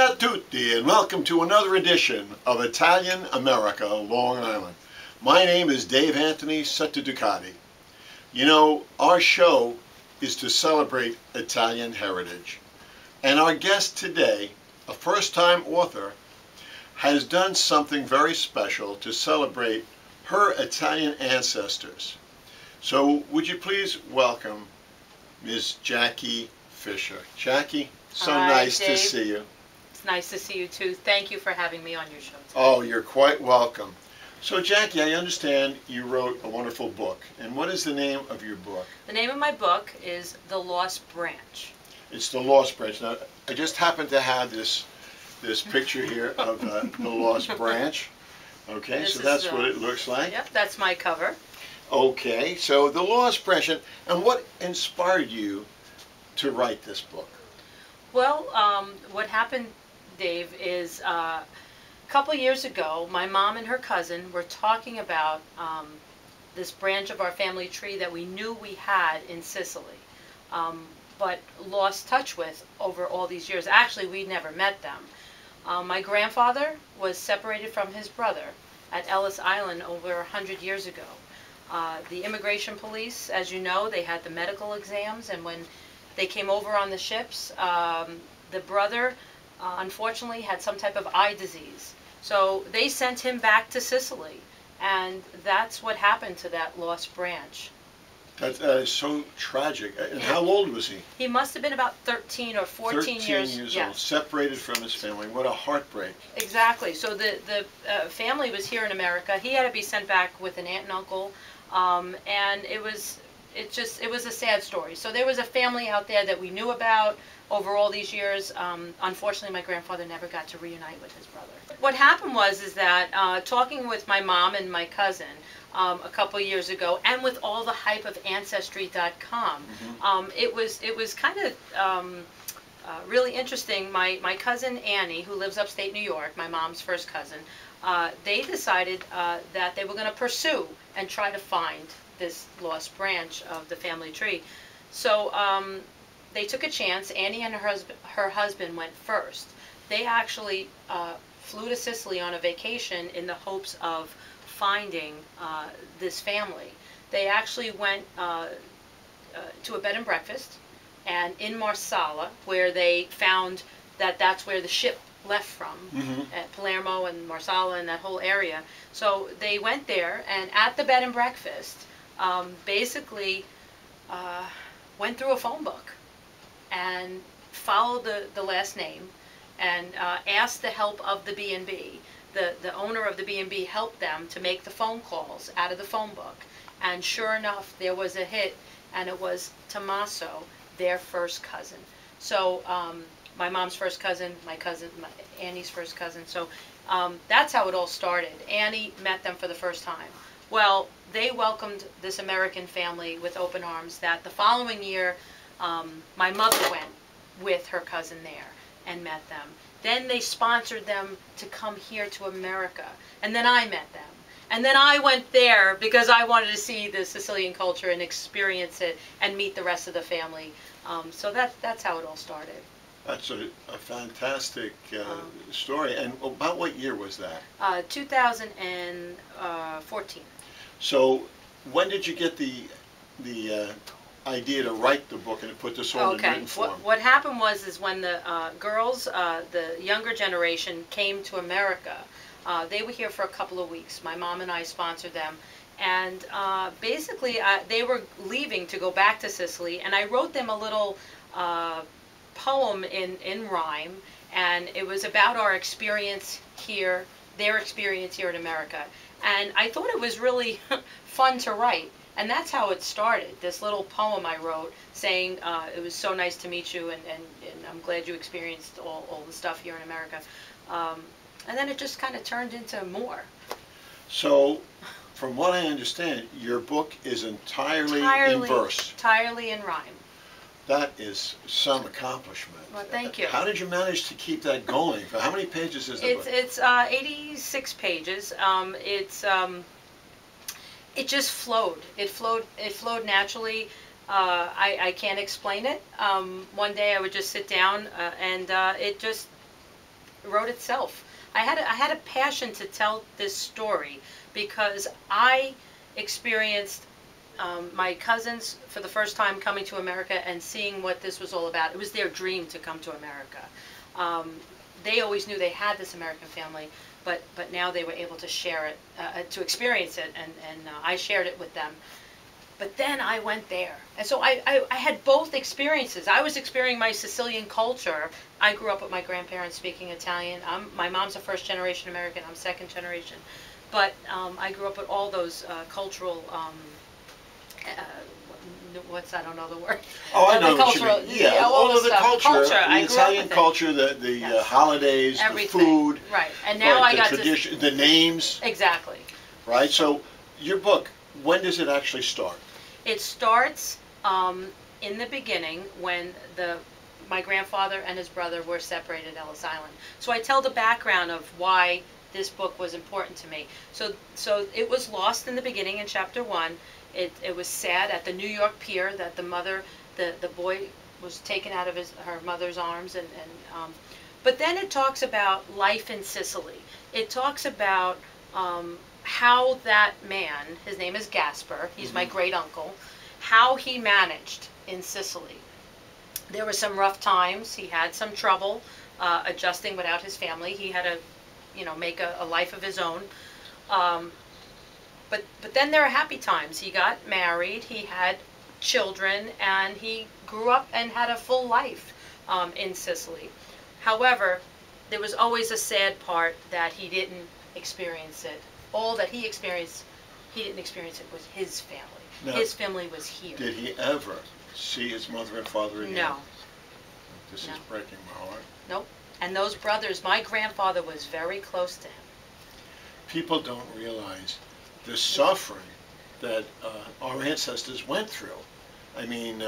a tutti, and welcome to another edition of Italian America, Long Island. My name is Dave Anthony Setaducati. You know, our show is to celebrate Italian heritage. And our guest today, a first-time author, has done something very special to celebrate her Italian ancestors. So would you please welcome Ms. Jackie Fischer. Jackie, so Hi, nice Dave. to see you. It's nice to see you too. Thank you for having me on your show today. Oh, you're quite welcome. So Jackie, I understand you wrote a wonderful book. And what is the name of your book? The name of my book is The Lost Branch. It's The Lost Branch. Now, I just happen to have this picture here of the Lost Branch. Okay, This so is, that's what it looks like. Yep, that's my cover. Okay, so The Lost Branch. And what inspired you to write this book? Well, what happened, Dave, is a couple years ago, my mom and her cousin were talking about this branch of our family tree that we knew we had in Sicily, but lost touch with over all these years. Actually, we never met them. My grandfather was separated from his brother at Ellis Island over 100 years ago. The immigration police, as you know, they had the medical exams, and when they came over on the ships, the brother unfortunately had some type of eye disease. So they sent him back to Sicily, and that's what happened to that lost branch. That is so tragic. And how old was he? He must have been about 13 or 14 13 years. years Yeah. old, separated from his family. What a heartbreak. Exactly. So the family was here in America. He had to be sent back with an aunt and uncle, and it was a sad story. So there was a family out there that we knew about over all these years. Unfortunately, my grandfather never got to reunite with his brother. What happened was that talking with my mom and my cousin a couple years ago, and with all the hype of Ancestry.com, it was kind of really interesting. My cousin Annie, who lives upstate New York, my mom's first cousin, they decided that they were going to pursue and try to find this lost branch of the family tree. So they took a chance. Annie and her husband went first. They actually flew to Sicily on a vacation in the hopes of finding this family. They actually went to a bed and breakfast, and in Marsala, where they found that that's where the ship left from, at Palermo and Marsala and that whole area. So they went there, and at the bed and breakfast, basically went through a phone book and followed the last name and asked the help of the B&B. The owner of the B&B helped them to make the phone calls out of the phone book, and sure enough, there was a hit, and it was Tommaso, their first cousin. So my mom's first cousin, Annie's first cousin. So that's how it all started. Annie met them for the first time. Well, they welcomed this American family with open arms. That the following year, my mother went with her cousin there and met them. Then they sponsored them to come here to America. And then I met them. And then I went there because I wanted to see the Sicilian culture and experience it and meet the rest of the family. So that's how it all started. That's a fantastic story. And about what year was that? 2014. So when did you get the idea to write the book and to put this all in written form? What happened was when the girls, the younger generation, came to America, they were here for a couple of weeks. My mom and I sponsored them. And basically, they were leaving to go back to Sicily, and I wrote them a little poem in rhyme, and it was about our experience here, their experience here in America. And I thought it was really fun to write. And that's how it started, this little poem I wrote saying it was so nice to meet you, and I'm glad you experienced all the stuff here in America. And then it just kind of turned into more. So, from what I understand, your book is entirely in verse. Entirely in rhyme. That is some accomplishment. Well, thank you. How did you manage to keep that going? How many pages is the book? It's 86 pages. It just flowed. It flowed naturally. I can't explain it. One day I would just sit down and it just wrote itself. I had a passion to tell this story because I experienced my cousins for the first time coming to America and seeing what this was all about. It was their dream to come to America. They always knew they had this American family, but now they were able to share it, to experience it, and I shared it with them. But then I went there. And so I had both experiences. I was experiencing my Sicilian culture. I grew up with my grandparents speaking Italian. My mom's a first generation American. I'm second generation. But I grew up with all those cultural, I don't know the word. Oh, I know what you cultural, mean. Yeah, all of the culture, the I grew Italian up with culture, the Yes. holidays, Everything. the food. Right. And now right, I got the tradition, the names. Exactly. Right. So your book, when does it actually start? It starts in the beginning when my grandfather and his brother were separated at Ellis Island. So I tell the background of why this book was important to me. So it was lost in the beginning in chapter 1. It was sad at the New York pier that the boy was taken out of her mother's arms, but then it talks about life in Sicily. It talks about how that man, his name is Gaspar, he's my great uncle, how he managed in Sicily. There were some rough times. He had some trouble adjusting without his family. He had to, make a life of his own. But then there are happy times. He got married, he had children, and he grew up and had a full life in Sicily. However, there was always a sad part that he didn't experience it. All that he experienced, he didn't experience it with his family. Now, his family was here. Did he ever see his mother and father again? No. This is breaking my heart. Nope. And those brothers, my grandfather was very close to him. People don't realize the suffering that our ancestors went through. I mean,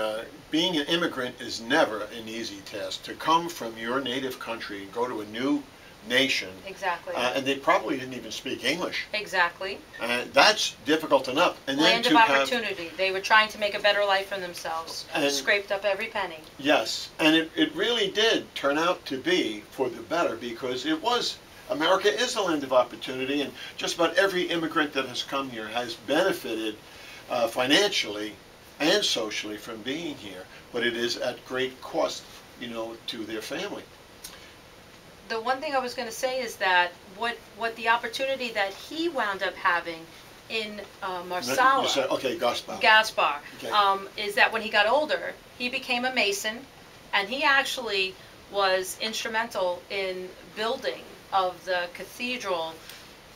being an immigrant is never an easy task. To come from your native country and go to a new nation. Exactly. And they probably didn't even speak English. Exactly. That's difficult enough. And then Land of opportunity. They were trying to make a better life for themselves. And scraped up every penny. Yes. And it really did turn out to be for the better, because America is a land of opportunity, and just about every immigrant that has come here has benefited financially and socially from being here, but it is at great cost, to their family. The one thing I was going to say is that what the opportunity that he wound up having in Marsala, Gaspar, okay. Is that when he got older, he became a mason, and he actually was instrumental in building of the cathedral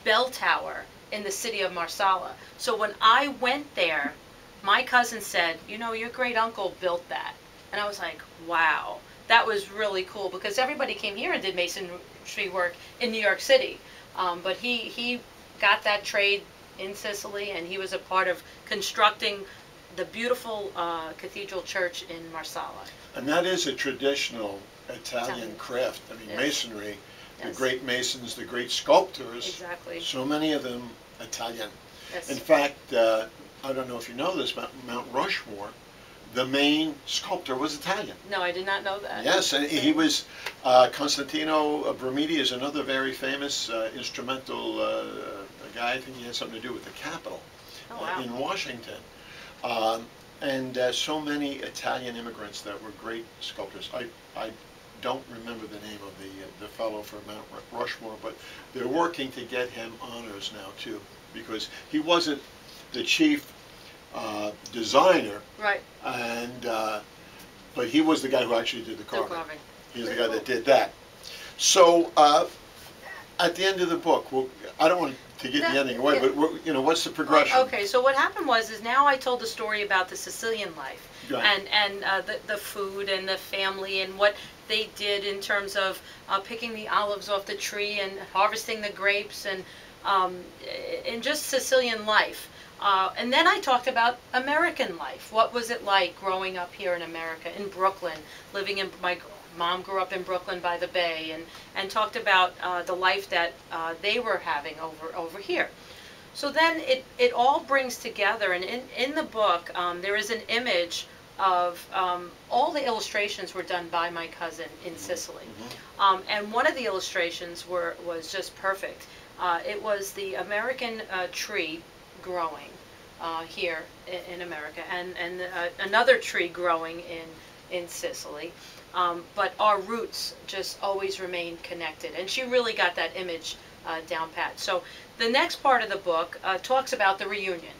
bell tower in the city of Marsala. So when I went there, my cousin said, your great uncle built that. And I was like, wow. That was really cool, because everybody came here and did masonry work in New York City. But he got that trade in Sicily, and he was a part of constructing the beautiful cathedral church in Marsala. And that is a traditional Italian craft. I mean, yes. Masonry, yes. The great masons, the great sculptors, exactly. So many of them Italian. Yes. In fact, I don't know if you know this, Mount Rushmore, the main sculptor was Italian. No, I did not know that. Yes, and he was, Constantino Brumidi is another very famous instrumental guy. I think he had something to do with the Capitol in Washington. And so many Italian immigrants that were great sculptors. I don't remember the name of the fellow for Mount Rushmore, but they're working to get him honors now too, because he wasn't the chief designer, right? And but he was the guy who actually did the carving. He's the guy that did that. So at the end of the book, I don't want to give the ending away, but what's the progression? Okay, so what happened is now I told the story about the Sicilian life, right. and the food and the family and what they did in terms of picking the olives off the tree and harvesting the grapes and just Sicilian life. And then I talked about American life. What was it like growing up here in America, in Brooklyn, living in, my mom grew up in Brooklyn by the Bay, and talked about the life that they were having over here. So then it all brings together, and in the book there is an image of all the illustrations were done by my cousin in Sicily. And one of the illustrations was just perfect. It was the American tree growing here in America, and another tree growing in Sicily. But our roots just always remained connected. And she really got that image down pat. So the next part of the book talks about the reunion.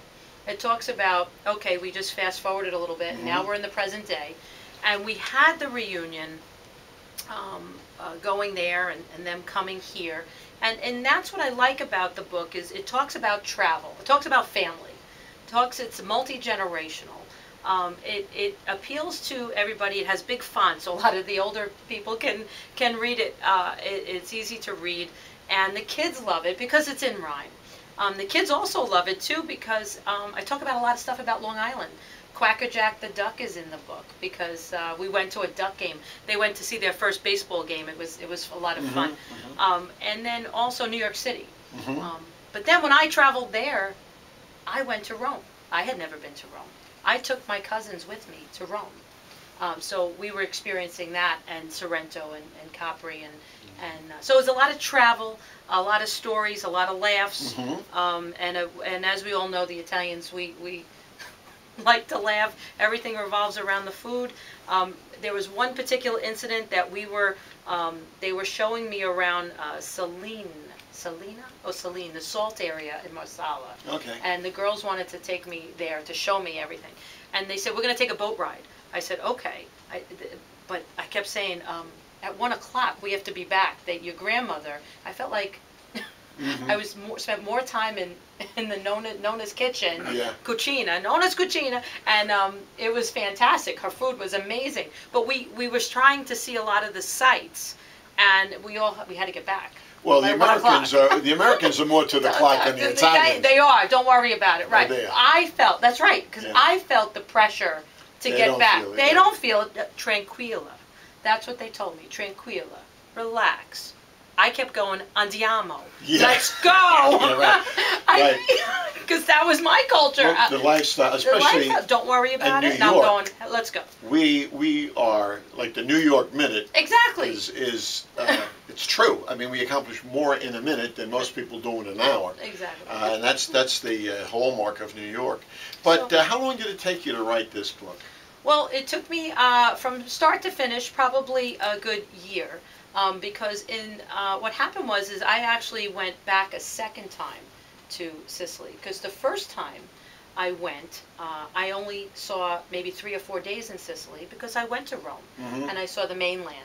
It talks about, okay, we just fast forwarded a little bit, and now we're in the present day. And we had the reunion going there and them coming here. And that's what I like about the book, is it talks about travel. It talks about family. It's multi-generational. It appeals to everybody. It has big fonts, so a lot of the older people can read it. It's easy to read, and the kids love it because it's in rhyme. The kids also love it too because I talk about a lot of stuff about Long Island. Quacker Jack the Duck is in the book because we went to a duck game. They went to see their first baseball game. It was a lot of fun. And then also New York City. But then when I traveled there, I went to Rome. I had never been to Rome. I took my cousins with me to Rome. So we were experiencing that, and Sorrento and Capri, and so it was a lot of travel, a lot of stories, a lot of laughs, and as we all know, the Italians, we like to laugh. Everything revolves around the food. There was one particular incident that they were showing me around Saline, the salt area in Marsala. Okay. And the girls wanted to take me there to show me everything. And they said, we're going to take a boat ride. I said, okay. But I kept saying, at 1 o'clock we have to be back. Your grandmother, I felt like I spent more time in the Nona's kitchen, Nona's Cucina, and it was fantastic. Her food was amazing. But we was trying to see a lot of the sights, and we had to get back. Well, the Americans are more to the clock than the Italians. They are. Don't worry about it. Right. Oh, they are. I felt, that's right, because I felt the pressure to get back. They don't feel it. Tranquilla. That's what they told me. Tranquilla. Relax. I kept going, andiamo. Yeah. Let's go. Because that was my culture. Well, the lifestyle, especially don't worry about it. New And York, I'm going, let's go. We are like the New York minute. Exactly. It's true. I mean, we accomplish more in a minute than most people do in an hour. Exactly. And that's the hallmark of New York. But how long did it take you to write this book? Well, it took me from start to finish probably a good year. Because what happened was I actually went back a second time to Sicily. Because the first time I went, I only saw maybe 3 or 4 days in Sicily because I went to Rome and I saw the mainland.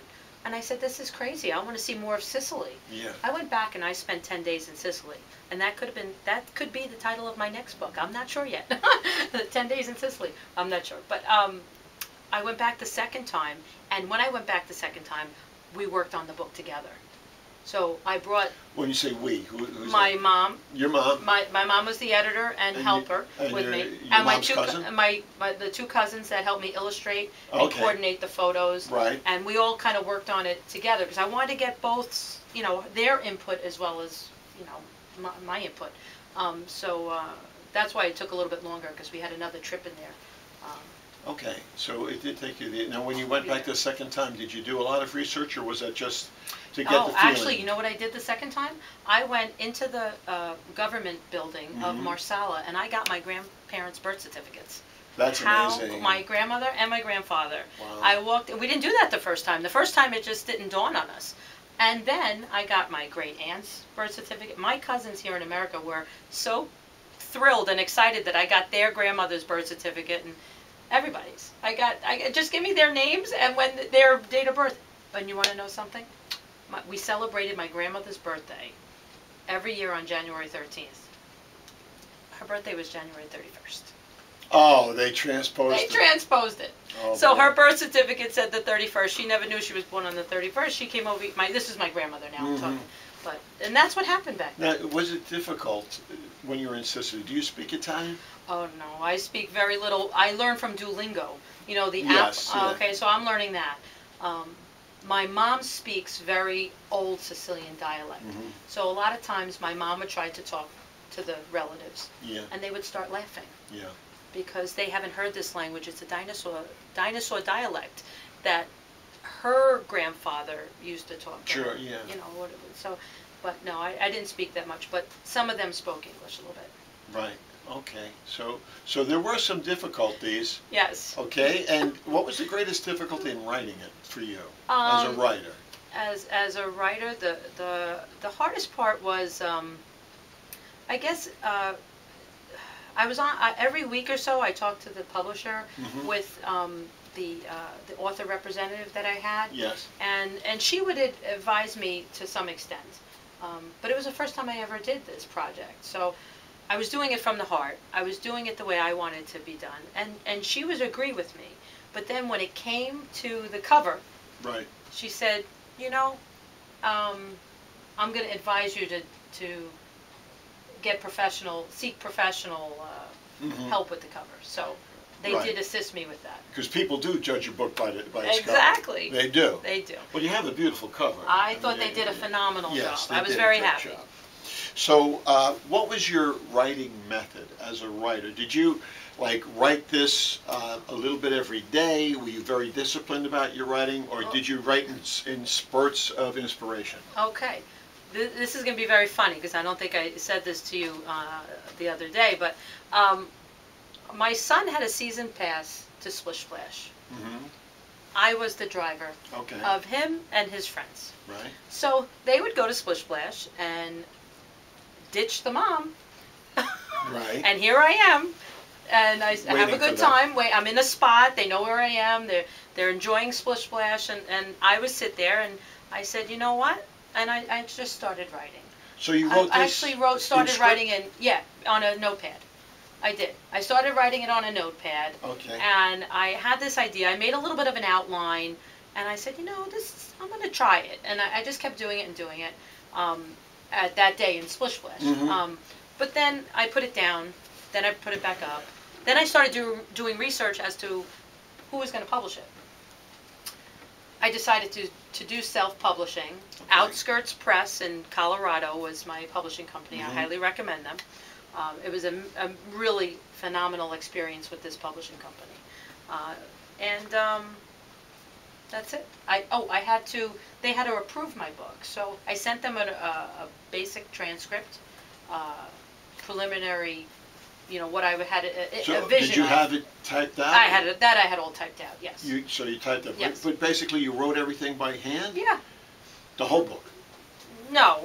And I said, this is crazy. I want to see more of Sicily. Yeah. I went back and I spent 10 days in Sicily. And that could be the title of my next book. I'm not sure yet. 10 days in Sicily. I'm not sure. But I went back the second time. And when I went back the second time, we worked on the book together. So I brought... When you say we, who's my that? Mom. Your mom? My mom was the editor and helper with me. And my cousin? The two cousins that helped me illustrate and coordinate the photos. Right. And we all kind of worked on it together because I wanted to get both, their input as well as, my input. So that's why it took a little bit longer because we had another trip in there. Okay, so it did take you. Now, when you went back the second time, did you do a lot of research, or was that just to get the feeling? Actually, you know what I did the second time? I went into the government building of Marsala, and I got my grandparents' birth certificates. That's amazing. My grandmother and my grandfather. Wow. I walked. We didn't do that the first time. The first time, it just didn't dawn on us. And then I got my great aunt's birth certificate. My cousins here in America were so thrilled and excited that I got their grandmother's birth certificate and. Everybody's. Just give me their names and their date of birth. And you want to know something? We celebrated my grandmother's birthday every year on January 13th. Her birthday was January 31st. Oh, they transposed it. They transposed it. Oh, so her birth certificate said the 31st. She never knew she was born on the 31st. She came over. This is my grandmother now. I'm talking. And that's what happened back then. Now, was it difficult when you were in Sicily? Do you speak Italian? Oh, no. I speak very little. I learned from Duolingo. The yes, app. Okay, so I'm learning that. My mom speaks very old Sicilian dialect. So a lot of times my mom would try to talk to the relatives. Yeah. And they would start laughing. Yeah. because they haven't heard this language. It's a dinosaur dialect that her grandfather used to talk. Sure, yeah. You know, so, but no, I didn't speak that much, but some of them spoke English a little bit. Right. Okay. So there were some difficulties. Yes. Okay. And what was the greatest difficulty in writing it for you as a writer? As a writer, the hardest part was, I guess, I was on every week or so. I talked to the publisher with the author representative that I had. Yes. And she would advise me to some extent. But it was the first time I ever did this project, so I was doing it from the heart. I was doing it the way I wanted it to be done, and she would agree with me. But then when it came to the cover, right, she said, you know, I'm going to advise you to get seek professional help with the cover. So they did assist me with that. Because people do judge your book by its cover. Exactly. They do. They do. Well, you have a beautiful cover. I thought they did a phenomenal job. I was very happy. Job. So, what was your writing method as a writer? Did you write this a little bit every day? Were you very disciplined about your writing, or did you write in spurts of inspiration? Okay. This is going to be very funny because I don't think I said this to you the other day, but my son had a season pass to Splish Splash. I was the driver of him and his friends. Right. So they would go to Splish Splash and ditch the mom. Right. And here I am. And I have a good time. I'm in a spot. They know where I am. They're enjoying Splish Splash. And I would sit there and I said, you know what? And I just started writing. So you wrote this? I actually started writing on a notepad. I did. I started writing it on a notepad. Okay. And I had this idea. I made a little bit of an outline. And I said, you know, I'm going to try it. And I just kept doing it and doing it at that day in Splish Splash. But then I put it down. Then I put it back up. Then I started doing research as to who was going to publish it. I decided to do self-publishing. Outskirts Press in Colorado was my publishing company. I highly recommend them. It was a really phenomenal experience with this publishing company. That's it. They had to approve my book. So I sent them a basic transcript, preliminary, you know, what I had a vision. Did you have it typed out? I had all typed out. Yes. So you typed that. Yes. But basically, you wrote everything by hand. Yeah. The whole book. No,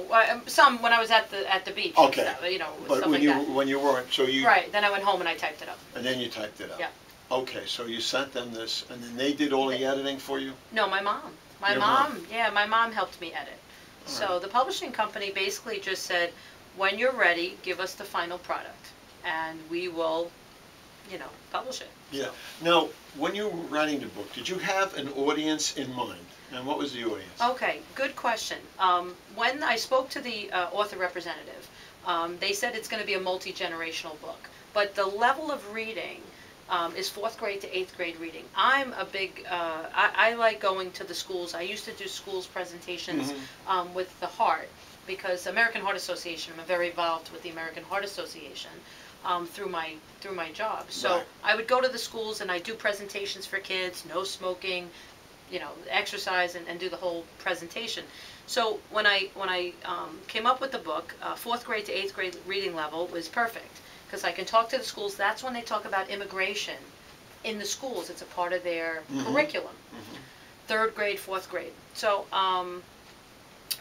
some when I was at the beach. Okay. And stuff, you know, but stuff like that. when you weren't, so you. Right. Then I went home and I typed it up. And then you typed it up. Yeah. Okay, so you sent them this, and then they did all the editing for you? No, my mom. My mom helped me edit. So the publishing company basically just said, when you're ready, give us the final product, and we will, you know, publish it. Yeah. Now, when you were writing the book, did you have an audience in mind? And what was the audience? Okay, good question. When I spoke to the author representative, they said it's going to be a multi-generational book, but the level of reading is 4th grade to 8th grade reading. I'm a big, I like going to the schools. I used to do schools presentations with the Heart, because American Heart Association, I'm very involved with the American Heart Association through my job. So I would go to the schools and I do presentations for kids, no smoking, you know, exercise, and do the whole presentation. So when I came up with the book, 4th grade to 8th grade reading level was perfect. Because I can talk to the schools. That's when they talk about immigration in the schools. It's a part of their curriculum. 3rd grade, 4th grade. So,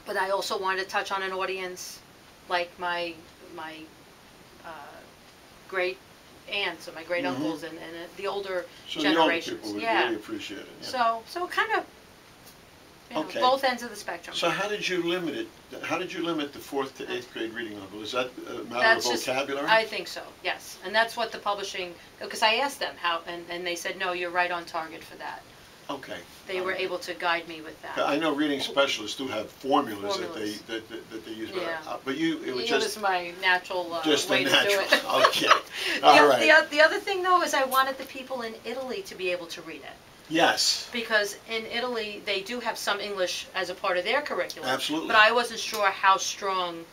but I also wanted to touch on an audience like my great aunts and my great uncles and the older generations. So the older people would really appreciate it. Yeah. So kind of. You know, both ends of the spectrum. So how did you limit it? How did you limit the 4th to 8th grade reading level? Is that a matter of vocabulary? I think so, yes. And that's what the publishing, because I asked them how, and they said, no, you're right on target for that. Okay. They were able to guide me with that. I know reading specialists do have formulas. that they use, but it was just my natural way to do it. Okay. All right. The other thing, though, is I wanted the people in Italy to be able to read it. Yes. Because in Italy, they do have some English as a part of their curriculum. Absolutely. But I wasn't sure how strong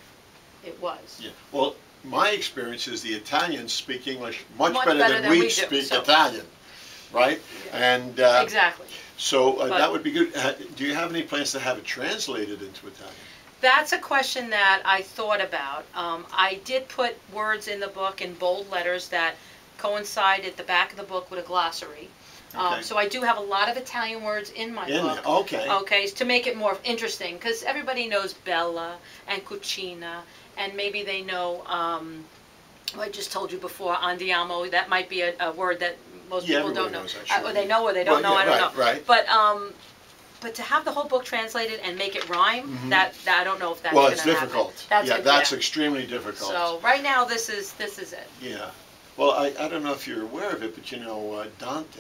it was. Yeah. Well, my experience is the Italians speak English much better better than than we we do, speak so. Italian, right? Yeah. And Exactly. so that would be good. Do you have any plans to have it translated into Italian? That's a question that I thought about. I did put words in the book in bold letters that coincide at the back of the book with a glossary. Okay. So I do have a lot of Italian words in my book. Okay. Okay, to make it more interesting, because everybody knows Bella and Cucina, and maybe they know, I just told you before, andiamo. That might be a word that most people don't know. Or they know or they don't know, I don't know. Right. But to have the whole book translated and make it rhyme, that I don't know if that's well, going to happen. Well, it's difficult. That's extremely difficult. So right now, this is it. Yeah. Well, I don't know if you're aware of it, but you know Dante,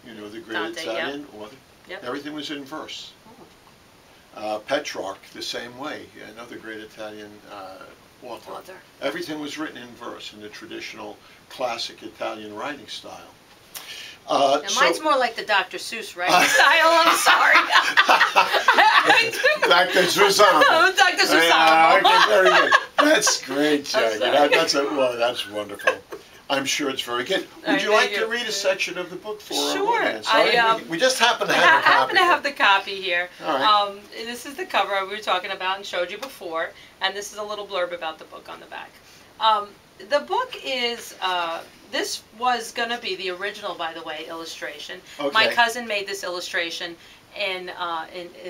you know, the great Italian author. Yep. Everything was in verse. Petrarch, the same way, another great Italian author. Everything was written in verse in the traditional classic Italian writing style. Mine's more like the Dr. Seuss writing style, I'm sorry. Dr. Susano. Dr. Susano. Okay, very good. That's great, Jackie. That's wonderful. I'm sure it's very good. Would you like to read a section of the book for our audience? We just happen to have a copy. I happen to have the copy here. All right. This is the cover we were talking about and showed you before, and this is a little blurb about the book on the back. The book is, this was going to be the original, by the way, illustration. Okay. My cousin made this illustration in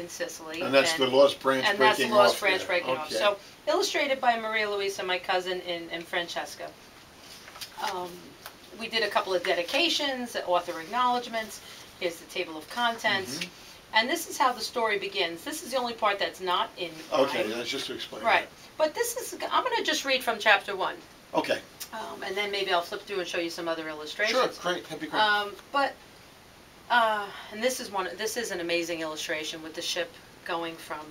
Sicily. And that's the Lost Branch breaking off. And that's the Lost Branch breaking off. Okay. So, illustrated by Maria Luisa, my cousin, and Francesca. We did a couple of dedications, author acknowledgments. Here's the table of contents. And this is how the story begins. This is the only part that's not in Okay, that's just to explain. Right. But this is, I'm going to just read from chapter 1. Okay. And then maybe I'll flip through and show you some other illustrations. Sure, great, that'd be great. And this is an amazing illustration with the ship going from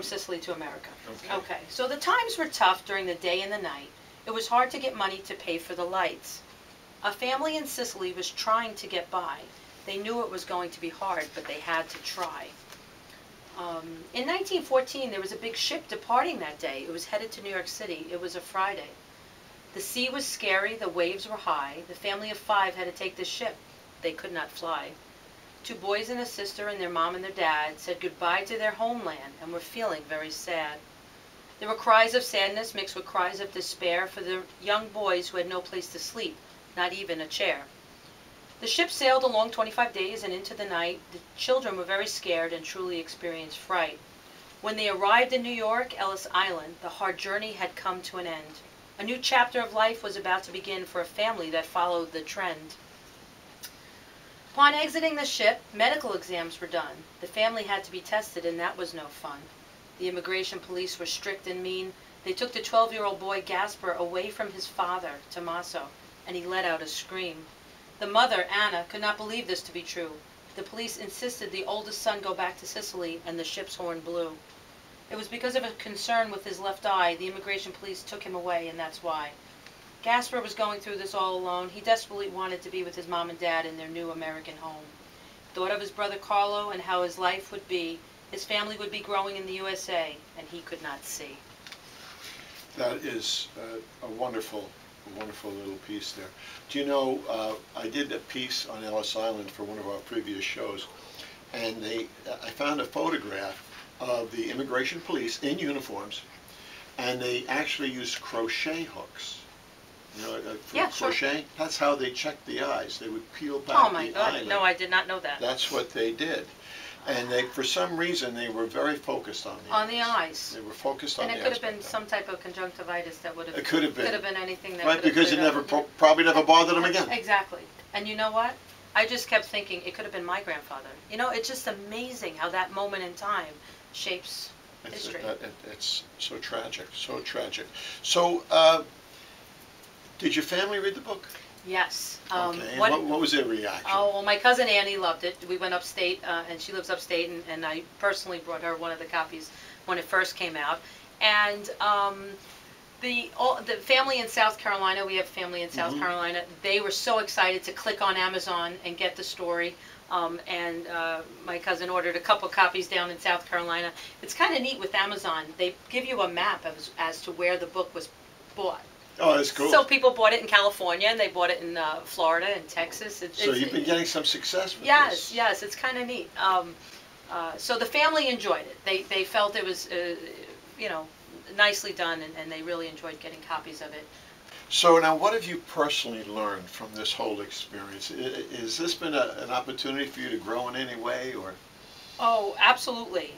Sicily to America. Okay. So the times were tough during the day and the night. It was hard to get money to pay for the lights. A family in Sicily was trying to get by. They knew it was going to be hard, but they had to try. In 1914, there was a big ship departing that day. It was headed to New York City. It was a Friday. The sea was scary. The waves were high. The family of 5 had to take the ship. They could not fly. 2 boys and a sister and their mom and their dad said goodbye to their homeland and were feeling very sad. There were cries of sadness mixed with cries of despair for the young boys who had no place to sleep, not even a chair. The ship sailed along 25 days and into the night. The children were very scared and truly experienced fright. When they arrived in New York, Ellis Island, the hard journey had come to an end. A new chapter of life was about to begin for a family that followed the trend. Upon exiting the ship, medical exams were done. The family had to be tested, and that was no fun. The immigration police were strict and mean. They took the 12-year-old boy Gasper away from his father, Tommaso, and he let out a scream. The mother, Anna, could not believe this to be true. The police insisted the oldest son go back to Sicily, and the ship's horn blew. It was because of a concern with his left eye. The immigration police took him away, and that's why. Gasper was going through this all alone. He desperately wanted to be with his mom and dad in their new American home. Thought of his brother Carlo and how his life would be. His family would be growing in the USA, and he could not see. That is a wonderful little piece there. Do you know, I did a piece on Ellis Island for one of our previous shows, and I found a photograph of the immigration police in uniforms, and they actually used crochet hooks. You know, for crochet, sure. That's how they checked the eyes. They would peel back the eyelid. Oh my God, no, I did not know that. That's what they did. And they, for some reason, they were very focused on the eyes. On the eyes. They were focused on the eyes. And it could have been some type of conjunctivitis that would have... It could have been. Could have been anything that right, because it never, probably never bothered them again. Exactly. And you know what? I just kept thinking it could have been my grandfather. You know, it's just amazing how that moment in time shapes history. It's so tragic, so tragic. So, did your family read the book? Yes. Okay. And what was their reaction? Oh, well, my cousin Annie loved it. We went upstate, and she lives upstate, and I personally brought her one of the copies when it first came out. And the family in South Carolina, we have family in South Carolina, they were so excited to click on Amazon and get the story. and my cousin ordered a couple copies down in South Carolina. It's kind of neat with Amazon. They give you a map as to where the book was bought. Oh, that's cool. So people bought it in California, and they bought it in Florida and Texas. So you've been getting some success with yes, this. Yes, it's kind of neat. So the family enjoyed it. They felt it was, you know, nicely done, and they really enjoyed getting copies of it. So now, what have you personally learned from this whole experience? Has this been an opportunity for you to grow in any way, or? Oh, absolutely.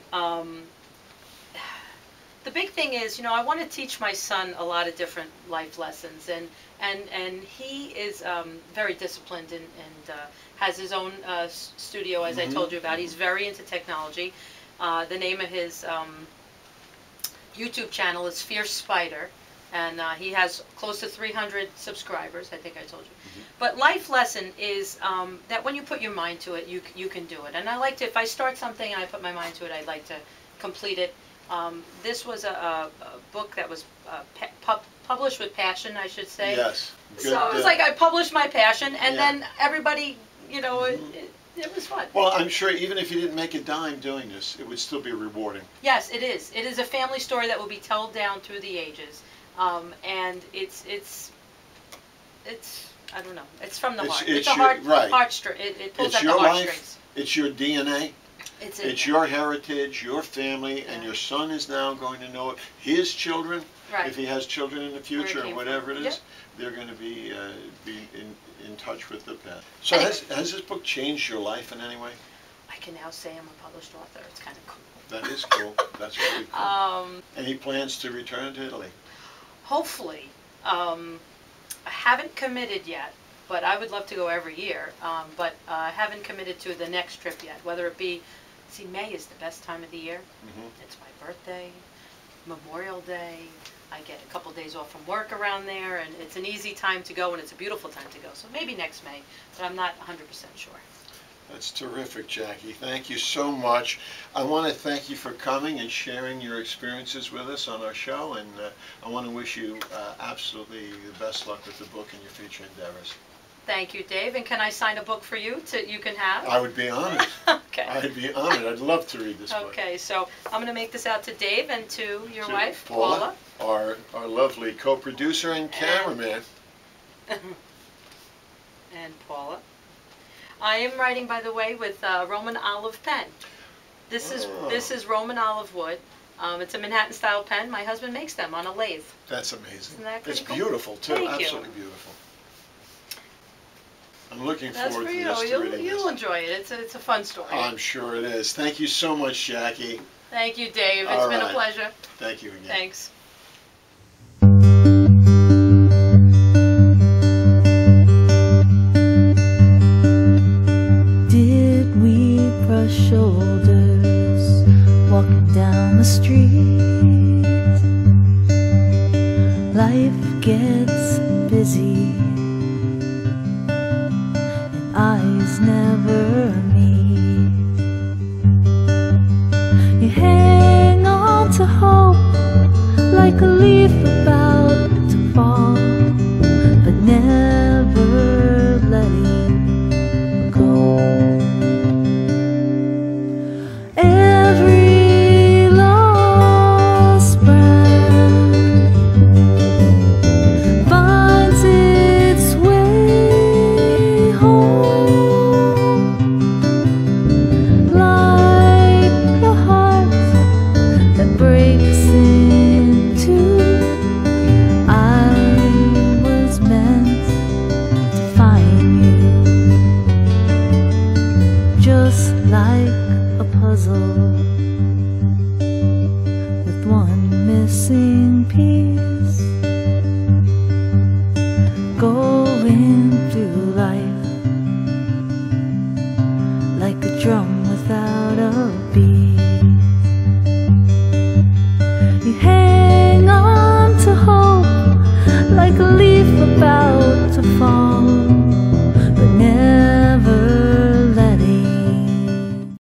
The big thing is, you know, I want to teach my son a lot of different life lessons, and he is very disciplined and has his own studio, as I told you about. He's very into technology. The name of his YouTube channel is Fierce Spider, and he has close to 300 subscribers, I think I told you. But life lesson is that when you put your mind to it, you can do it. And I like to, if I start something and I put my mind to it, I'd like to complete it. This was a book that was published with passion, I should say. Yes. Good, so it was like I published my passion, and then everybody, you know, it was fun. Well, I'm sure even if you didn't make a dime doing this, it would still be rewarding. Yes, it is. It is a family story that will be told down through the ages, and it's I don't know. It's from the heart. It's a heartstring. It pulls at the heartstrings. It's your DNA. It's your heritage, your family, and your son is now going to know it. His children, if he has children in the future or whatever it is, they're going to be in touch with the past. So has this book changed your life in any way? I can now say I'm a published author. It's kind of cool. That is cool. That's really cool. Any plans to return to Italy? Hopefully. I haven't committed yet, but I would love to go every year. But I haven't committed to the next trip yet, whether it be, see, May is the best time of the year. It's my birthday, Memorial Day. I get a couple days off from work around there, and it's an easy time to go, and it's a beautiful time to go. So maybe next May, but I'm not 100% sure. That's terrific, Jackie. Thank you so much. I want to thank you for coming and sharing your experiences with us on our show, and I want to wish you absolutely the best luck with the book and your future endeavors. Thank you, Dave. And can I sign a book for you you can have? I would be honored. Okay. I'd be honored. I'd love to read this book. Okay, so I'm going to make this out to Dave and to your wife, Paula. Our lovely co-producer and cameraman. And Paula. I am writing, by the way, with Roman olive pen. This is Roman olive wood. It's a Manhattan-style pen. My husband makes them on a lathe. That's amazing. Isn't that it's cool? Beautiful, too. Thank Absolutely you. beautiful. I'm looking forward to this. You'll enjoy it. It's a fun story. I'm sure it is. Thank you so much, Jackie. Thank you, Dave. It's been a pleasure. Thank you again. Thanks. Did we brush shoulders walking down the street? Life gets busy, eyes never meet. You hang on to hope like a leaf about to fall, but never letting go. Every lost friend finds its way home, like a heart that breaks in two. I was meant to find you, just like a puzzle with one missing piece. Going